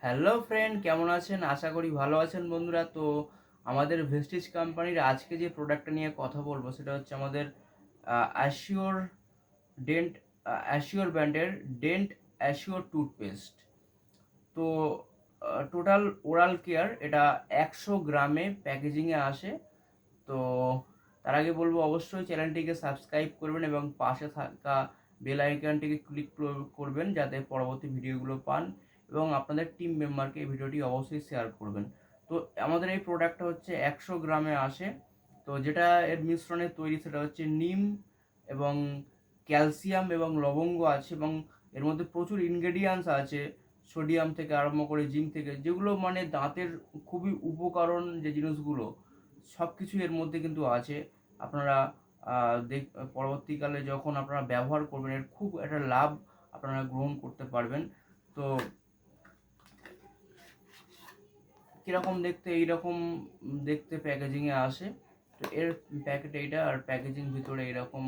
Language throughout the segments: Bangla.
হ্যালো ফ্রেন্ড, কেমন আছেন? আশা করি ভালো আছেন বন্ধুরা। তো আমাদের ভেস্টিজ কোম্পানির আজকে যে প্রোডাক্টটা নিয়ে কথা বলবো সেটা হচ্ছে আমাদের অ্যাসিওর ডেন্ট অ্যাসিওর ব্র্যান্ডের ডেন্ট অ্যাসিওর টুথপেস্ট। তো টোটাল ওরাল কেয়ার এটা 100 গ্রামে প্যাকেজিংয়ে আসে। তো তার আগে বলবো অবশ্যই চ্যানেলটিকে সাবস্ক্রাইব করবেন এবং পাশে থাকা বেল আইকনটিকে ক্লিক করবেন যাতে পরবর্তী ভিডিওগুলো পান, এবং আপনাদের টিম মেম্বারকে এই ভিডিওটি অবশ্যই শেয়ার করবেন। তো আমাদের এই প্রোডাক্টটা হচ্ছে 100 গ্রামে আসে। তো যেটা এর মিশ্রণে তৈরি সেটা হচ্ছে নিম এবং ক্যালসিয়াম এবং লবঙ্গ আছে, এবং এর মধ্যে প্রচুর ইনগ্রেডিয়েন্টস আছে, সোডিয়াম থেকে আরম্ভ করে জিঙ্ক থেকে, যেগুলো মানে দাঁতের খুবই উপকরণ যে জিনিসগুলো সব কিছু এর মধ্যে কিন্তু আছে। আপনারা দেখ পরবর্তীকালে যখন আপনারা ব্যবহার করবেন এর খুব একটা লাভ আপনারা গ্রহণ করতে পারবেন। তো কীরকম দেখতে, এইরকম দেখতে প্যাকেজিংয়ে আসে। তো এর প্যাকেট এইটা, আর প্যাকেজিং ভিতরে এরকম।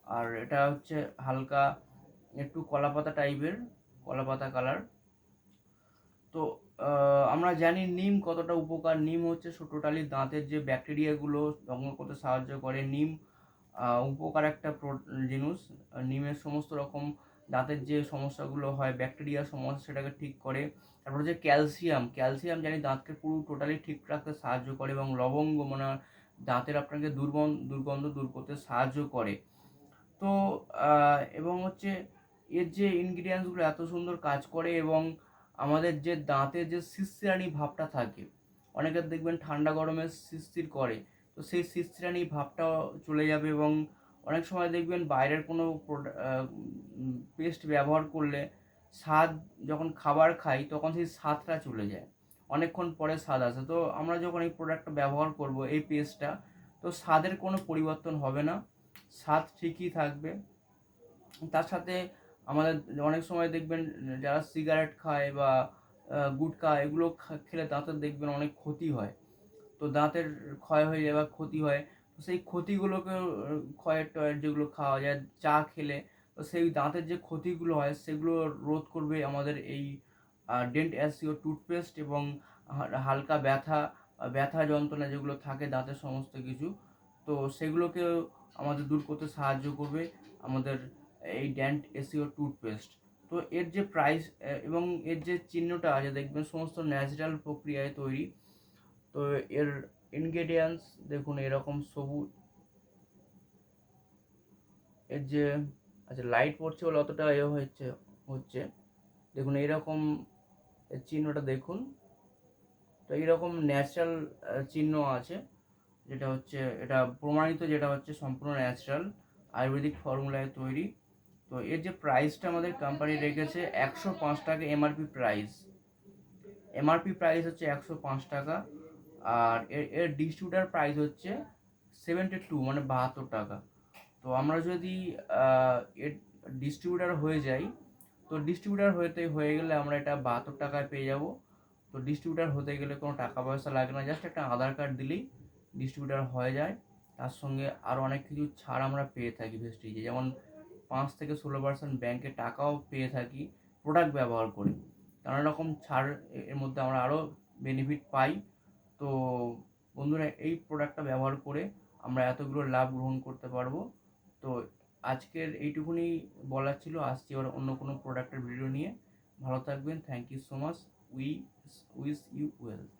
আর এটা হচ্ছে হালকা একটু কলাপাতা টাইপের, কলাপাতা কালার। তো আমরা জানি নিম কতটা উপকার। নিম হচ্ছে টোটালি দাঁতের যে ব্যাকটেরিয়াগুলো দমন করতে সাহায্য করে। নিম উপকার একটা জিনিস। নিমের সমস্ত রকম দাঁতের যে সমস্যাগুলো হয়, ব্যাকটেরিয়ার সমস্যা, সেটাকে ঠিক করে। তারপর হচ্ছে ক্যালসিয়াম। ক্যালসিয়াম জানি দাঁতকে পুরো টোটালি ঠিক রাখতে সাহায্য করে, এবং লবঙ্গ মানে দাঁতের আপনাকে দুর্গন্ধ দূর করতে সাহায্য করে। তো এবং হচ্ছে এর যে ইনগ্রিডিয়েন্টসগুলো এত সুন্দর কাজ করে, এবং আমাদের যে দাঁতের যে শিরশিরানি ভাবটা থাকে, অনেকের দেখবেন ঠান্ডা গরমে শিরশির করে, তো সেই শিরশিরানি ভাবটাও চলে যাবে। এবং অনেক সময় দেখবেন বাইরের কোনো পেস্ট ব্যবহার করলে স্বাদ, যখন খাবার খাই তখন সেই স্বাদটা চলে যায়, অনেকক্ষণ পরে স্বাদ আসে। তো আমরা যখন এই প্রোডাক্টটা ব্যবহার করব, এই পেস্টটা, তো স্বাদের কোনো পরিবর্তন হবে না, স্বাদ ঠিকই থাকবে। তার সাথে আমাদের অনেক সময় দেখবেন যারা সিগারেট খায় বা গুটখা এগুলো খেলে দাঁতের দেখবেন অনেক ক্ষতি হয়। তো দাঁতের ক্ষয় হয়ে যায় বা ক্ষতি হয়। তো সেই ক্ষতিগুলোকে ক্ষয়ের টয়ের যেগুলো খাওয়া যায় চা খেলে, তো সেই দাঁতের যে ক্ষতিগুলো হয় সেগুলো রোধ করবে আমাদের এই ডেন্ট অ্যাসিও টুথপেস্ট। এবং হালকা ব্যথা যন্ত্রণা যেগুলো থাকে দাঁতের সমস্ত কিছু, তো সেগুলোকেও আমাদের দূর করতে সাহায্য করবে আমাদের এই ডেন্ট অ্যাসিও টুথপেস্ট। তো এর যে প্রাইস এবং এর যে চিহ্নটা আছে দেখবেন সমস্ত ন্যাচারাল প্রক্রিয়ায় তৈরি। তো এর ইনগ্রেডিয়েন্টস দেখুন এরকম সবুজ। এর যে আচ্ছা, লাইট পড়ছে বলে অতটা হচ্ছে দেখুন এইরকম এর চিহ্নটা দেখুন। তো এইরকম ন্যাচারাল চিহ্ন আছে, যেটা হচ্ছে এটা প্রমাণিত, যেটা হচ্ছে সম্পূর্ণ ন্যাচারাল আয়ুর্বেদিক ফর্মুলায় তৈরি। তো এর যে প্রাইসটা আমাদের কোম্পানি রেখেছে 105 টাকা এমআরপি প্রাইস হচ্ছে 105 টাকা। আর এর ডিস্ট্রিবিউটার প্রাইস হচ্ছে 72 মানে 72 টাকা। তো আমরা যদি এর ডিস্ট্রিবিউটার হয়ে যাই, তো ডিস্ট্রিবিউটার হয়ে গেলে আমরা এটা 72 টাকায় পেয়ে যাব। তো ডিস্ট্রিবিউটার হতে গেলে কোনো টাকা পয়সা লাগে না, জাস্ট একটা আধার কার্ড দিলেই ডিস্ট্রিবিউটার হয়ে যায়। তার সঙ্গে আরও অনেক কিছু ছাড় আমরা পেয়ে থাকি ভেস্টিজে, যেমন 5 থেকে 16% ব্যাংকে টাকাও পেয়ে থাকি প্রোডাক্ট ব্যবহার করে। নানা রকম ছাড় এর মধ্যে আমরা আরও বেনিফিট পাই। তো বন্ধুরা, এই প্রোডাক্টটা ব্যবহার করে আমরা এতগুলো লাভ গ্রহণ করতে পারবো। তো আজকের এইটুকুনি বলার ছিল। আসছি এবার অন্য কোনো প্রোডাক্টের ভিডিও নিয়ে। ভালো থাকবেন। Thank you so much. Wish you wealth.